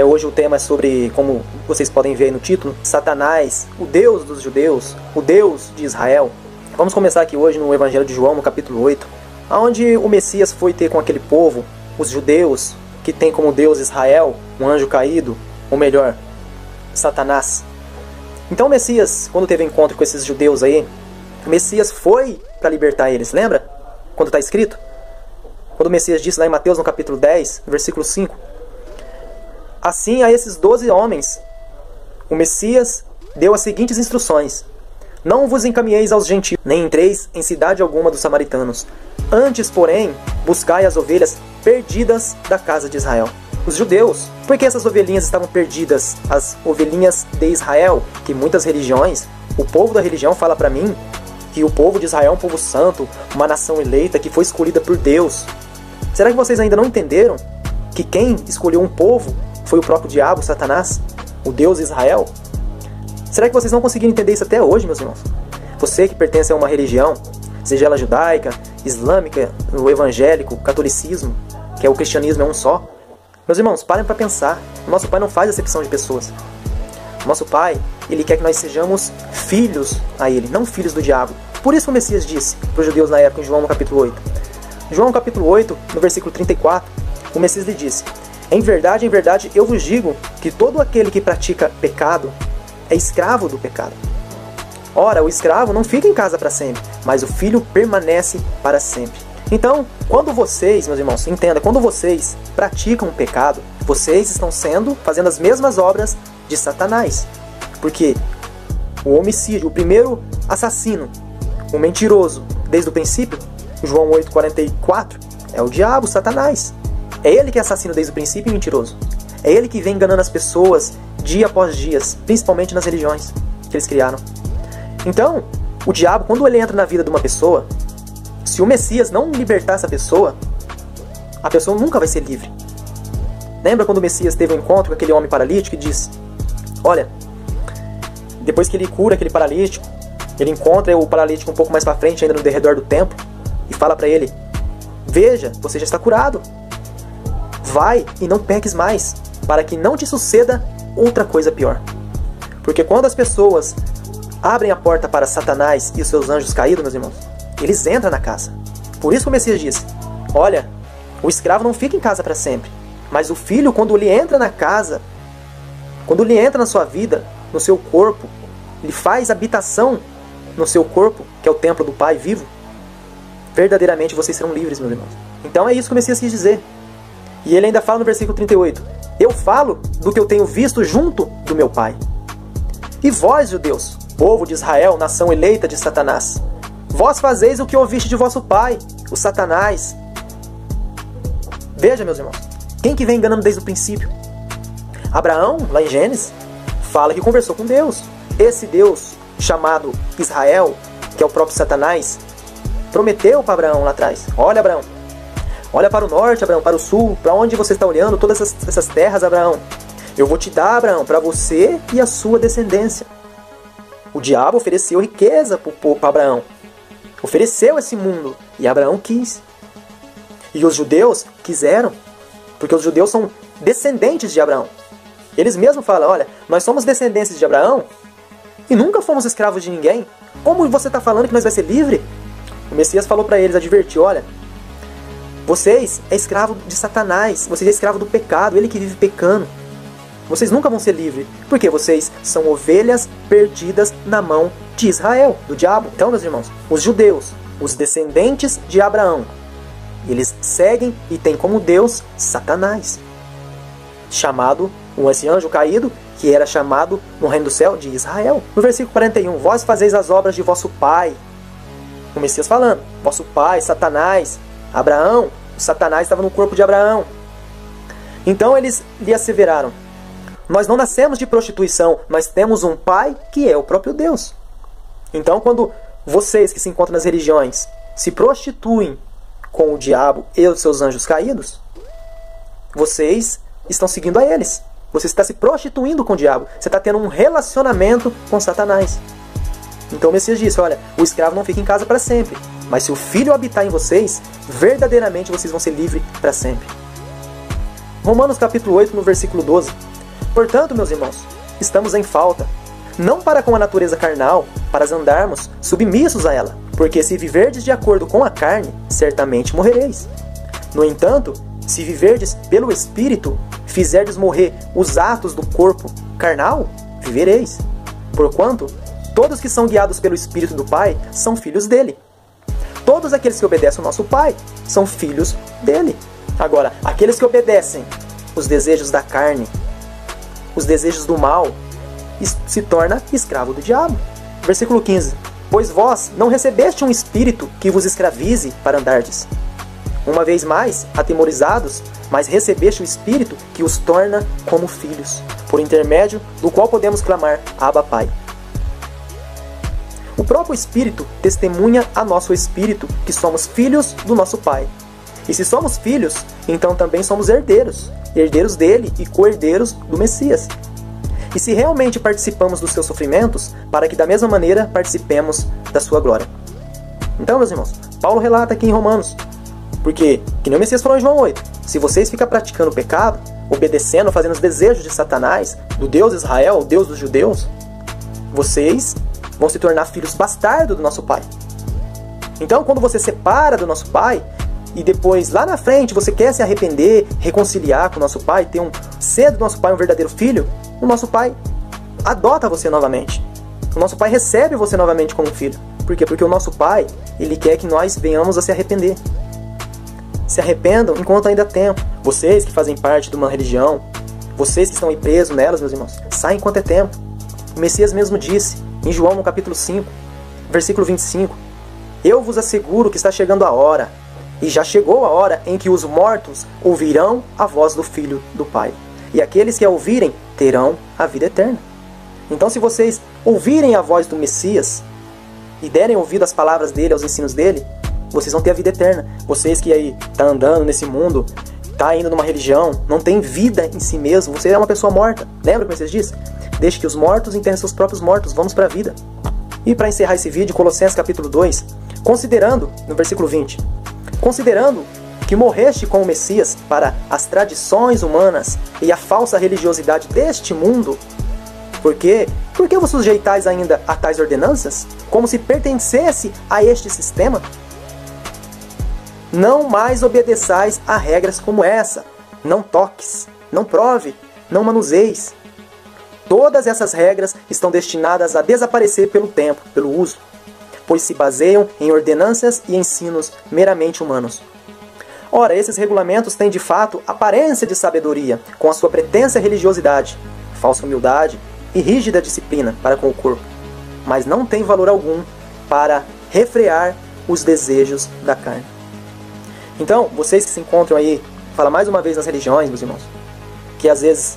Hoje o tema é sobre, como vocês podem ver aí no título, Satanás, o Deus dos judeus, o Deus de Israel. Vamos começar aqui hoje no Evangelho de João, no capítulo 8, onde o Messias foi ter com aquele povo, os judeus, que tem como Deus Israel, um anjo caído, ou melhor, Satanás. Então o Messias, quando teve encontro com esses judeus aí, o Messias foi para libertar eles, lembra? Quando está escrito? Quando o Messias disse lá em Mateus, no capítulo 10, versículo 5, assim a esses 12 homens, o Messias deu as seguintes instruções: não vos encaminheis aos gentios, nem entreis em cidade alguma dos samaritanos. Antes, porém, buscai as ovelhas perdidas da casa de Israel. Os judeus, por que essas ovelhinhas estavam perdidas? As ovelhinhas de Israel, que muitas religiões, o povo da religião fala para mim que o povo de Israel é um povo santo, uma nação eleita que foi escolhida por Deus. Será que vocês ainda não entenderam que quem escolheu um povo foi o próprio diabo, Satanás, o Deus Israel? Será que vocês não conseguiram entender isso até hoje, meus irmãos? Você que pertence a uma religião, seja ela judaica, islâmica, o evangélico, o catolicismo, que é o cristianismo é um só. Meus irmãos, parem para pensar. O nosso Pai não faz acepção de pessoas. O nosso Pai, Ele quer que nós sejamos filhos a Ele, não filhos do diabo. Por isso o Messias disse para os judeus na época, em João no capítulo 8. João no capítulo 8, no versículo 34, o Messias lhe disse: em verdade, eu vos digo que todo aquele que pratica pecado é escravo do pecado. Ora, o escravo não fica em casa para sempre, mas o filho permanece para sempre. Então, quando vocês, meus irmãos, entenda, quando vocês praticam um pecado, vocês estão fazendo as mesmas obras de Satanás. Porque o homicídio, o primeiro assassino, o mentiroso, desde o princípio, João 8,44, é o diabo, Satanás. É ele que é assassino desde o princípio e mentiroso. É ele que vem enganando as pessoas dia após dia, principalmente nas religiões que eles criaram. Então, o diabo, quando ele entra na vida de uma pessoa, se o Messias não libertar essa pessoa, a pessoa nunca vai ser livre. Lembra quando o Messias teve um encontro com aquele homem paralítico e disse: olha, depois que ele cura aquele paralítico, ele encontra o paralítico um pouco mais para frente, ainda no derredor do templo, e fala para ele: veja, você já está curado. Vai e não peques mais, para que não te suceda outra coisa pior. Porque quando as pessoas abrem a porta para Satanás e os seus anjos caídos, meus irmãos, eles entram na casa. Por isso que o Messias disse: olha, o escravo não fica em casa para sempre, mas o filho, quando ele entra na casa, quando ele entra na sua vida, no seu corpo, ele faz habitação no seu corpo, que é o templo do Pai vivo, verdadeiramente vocês serão livres, meus irmãos. Então é isso que o Messias quis dizer. E ele ainda fala no versículo 38, eu falo do que eu tenho visto junto do meu Pai. E vós, judeus, povo de Israel, nação eleita de Satanás, vós fazeis o que ouviste de vosso pai, o Satanás. Veja, meus irmãos, quem que vem enganando desde o princípio? Abraão, lá em Gênesis, fala que conversou com Deus. Esse Deus, chamado Israel, que é o próprio Satanás, prometeu para Abraão lá atrás: olha, Abraão, olha para o norte, Abraão, para o sul, para onde você está olhando, todas essas terras, Abraão. Eu vou te dar, Abraão, para você e a sua descendência. O diabo ofereceu riqueza para Abraão. Ofereceu esse mundo. E Abraão quis. E os judeus quiseram. Porque os judeus são descendentes de Abraão. Eles mesmos falam: olha, nós somos descendentes de Abraão e nunca fomos escravos de ninguém. Como você está falando que nós vamos ser livre? O Messias falou para eles, advertiu: olha, vocês é escravo de Satanás. Vocês é escravo do pecado. Ele que vive pecando. Vocês nunca vão ser livres, porque vocês são ovelhas perdidas na mão de Israel, do diabo. Então, meus irmãos, os judeus, os descendentes de Abraão, eles seguem e têm como Deus Satanás, chamado, esse anjo caído, que era chamado no reino do céu de Israel. No versículo 41, vós fazeis as obras de vosso pai. O Messias falando, vosso pai, Satanás, Abraão, o Satanás estava no corpo de Abraão. Então eles lhe asseveraram: nós não nascemos de prostituição, nós temos um pai que é o próprio Deus. Então, quando vocês que se encontram nas religiões se prostituem com o diabo e os seus anjos caídos, vocês estão seguindo a eles. Você está se prostituindo com o diabo. Você está tendo um relacionamento com Satanás. Então o Messias disse: olha, o escravo não fica em casa para sempre, mas se o Filho habitar em vocês, verdadeiramente vocês vão ser livres para sempre. Romanos capítulo 8, no versículo 12. Portanto, meus irmãos, estamos em falta, não para com a natureza carnal, para andarmos submissos a ela, porque se viverdes de acordo com a carne, certamente morrereis. No entanto, se viverdes pelo Espírito, fizerdes morrer os atos do corpo carnal, vivereis. Porquanto, todos que são guiados pelo Espírito do Pai são filhos dele. Todos aqueles que obedecem ao nosso Pai são filhos dele. Agora, aqueles que obedecem os desejos da carne, os desejos do mal, se torna escravo do diabo. Versículo 15. Pois vós não recebeste um espírito que vos escravize para andardes, uma vez mais, atemorizados, mas recebeste o Espírito que os torna como filhos, por intermédio do qual podemos clamar, Abba, Pai. O próprio Espírito testemunha a nosso Espírito que somos filhos do nosso Pai. E se somos filhos, então também somos herdeiros, herdeiros dele e co-herdeiros do Messias. E se realmente participamos dos seus sofrimentos, para que da mesma maneira participemos da sua glória. Então, meus irmãos, Paulo relata aqui em Romanos, porque, que nem o Messias falou em João 8, se vocês ficam praticando o pecado, obedecendo, fazendo os desejos de Satanás, do Deus de Israel, o Deus dos judeus, vocês vão se tornar filhos bastardos do nosso Pai. Então, quando você separa do nosso Pai, e depois, lá na frente, você quer se arrepender, reconciliar com o nosso Pai, ser do nosso Pai um verdadeiro filho, o nosso Pai adota você novamente. O nosso Pai recebe você novamente como filho. Por quê? Porque o nosso Pai, Ele quer que nós venhamos a se arrepender. Se arrependam enquanto ainda há tempo. Vocês que fazem parte de uma religião, vocês que estão aí presos nelas, meus irmãos, saem enquanto é tempo. O Messias mesmo disse, em João no capítulo 5, versículo 25, eu vos asseguro que está chegando a hora, e já chegou a hora em que os mortos ouvirão a voz do Filho do Pai. E aqueles que a ouvirem terão a vida eterna. Então, se vocês ouvirem a voz do Messias e derem ouvido às palavras dele, aos ensinos dele, vocês vão ter a vida eterna. Vocês que aí tá andando nesse mundo, tá indo numa religião, não tem vida em si mesmo, você é uma pessoa morta. Lembra que vocês disse? Deixe que os mortos enterrem seus próprios mortos, vamos para a vida. E para encerrar esse vídeo, Colossenses capítulo 2, considerando, no versículo 20, considerando que morreste com o Messias para as tradições humanas e a falsa religiosidade deste mundo, por que vos sujeitais ainda a tais ordenanças, como se pertencesse a este sistema? Não mais obedeçais a regras como essa. Não toques, não prove, não manuseis. Todas essas regras estão destinadas a desaparecer pelo tempo, pelo uso, pois se baseiam em ordenanças e ensinos meramente humanos. Ora, esses regulamentos têm de fato aparência de sabedoria, com a sua pretensa religiosidade, falsa humildade e rígida disciplina para com o corpo, mas não têm valor algum para refrear os desejos da carne. Então, vocês que se encontram aí, fala mais uma vez nas religiões, meus irmãos, que às vezes,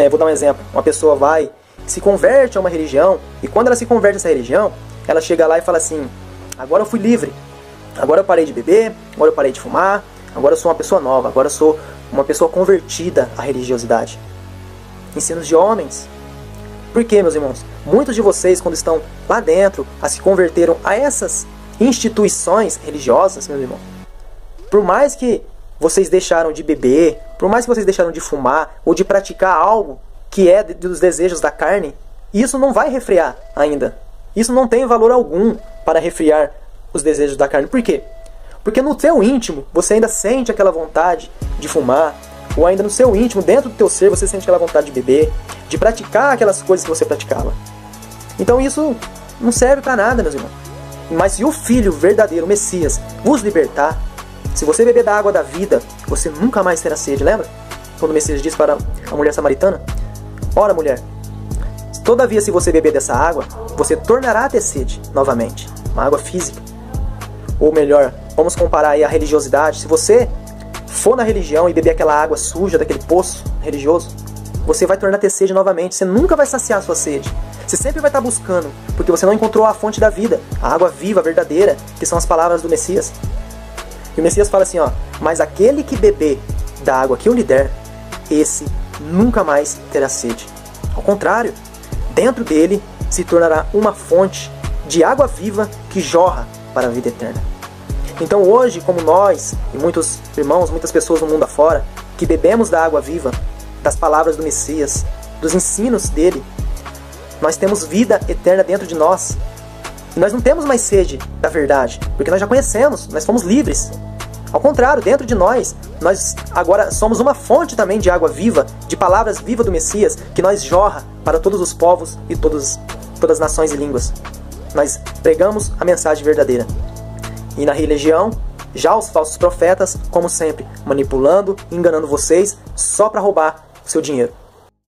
vou dar um exemplo, uma pessoa vai, se converte a uma religião, e quando ela se converte a essa religião, ela chega lá e fala assim, agora eu fui livre, agora eu parei de beber, agora eu parei de fumar, agora eu sou uma pessoa nova, agora eu sou uma pessoa convertida à religiosidade. Ensinos de homens. Por quê, meus irmãos? Muitos de vocês, quando estão lá dentro, se converteram a essas instituições religiosas, meus irmãos, por mais que vocês deixaram de beber, por mais que vocês deixaram de fumar, ou de praticar algo que é dos desejos da carne, isso não vai refrear ainda. Isso não tem valor algum para refrear os desejos da carne. Por quê? Porque no teu íntimo, você ainda sente aquela vontade de fumar, ou ainda no seu íntimo, dentro do teu ser, você sente aquela vontade de beber, de praticar aquelas coisas que você praticava. Então isso não serve para nada, meus irmãos. Mas se o Filho verdadeiro, o Messias, vos libertar, se você beber da água da vida, você nunca mais terá sede, lembra? Quando o Messias disse para a mulher samaritana, ora mulher, todavia se você beber dessa água, você tornará a ter sede novamente, uma água física. Ou melhor, vamos comparar aí a religiosidade, se você for na religião e beber aquela água suja daquele poço religioso, você vai tornar a ter sede novamente, você nunca vai saciar a sua sede. Você sempre vai estar buscando, porque você não encontrou a fonte da vida, a água viva, verdadeira, que são as palavras do Messias. E o Messias fala assim, mas aquele que beber da água que eu lhe der, esse nunca mais terá sede. Ao contrário, dentro dele se tornará uma fonte de água viva que jorra para a vida eterna. Então hoje, como nós e muitos irmãos, muitas pessoas no mundo afora, que bebemos da água viva, das palavras do Messias, dos ensinos dele, nós temos vida eterna dentro de nós. E nós não temos mais sede da verdade, porque nós já conhecemos, nós fomos livres. Ao contrário, dentro de nós agora somos uma fonte também de água viva, de palavras vivas do Messias, que nós jorra para todos os povos e todas as nações e línguas. Nós pregamos a mensagem verdadeira. E na religião, já os falsos profetas, como sempre, manipulando e enganando vocês só para roubar o seu dinheiro.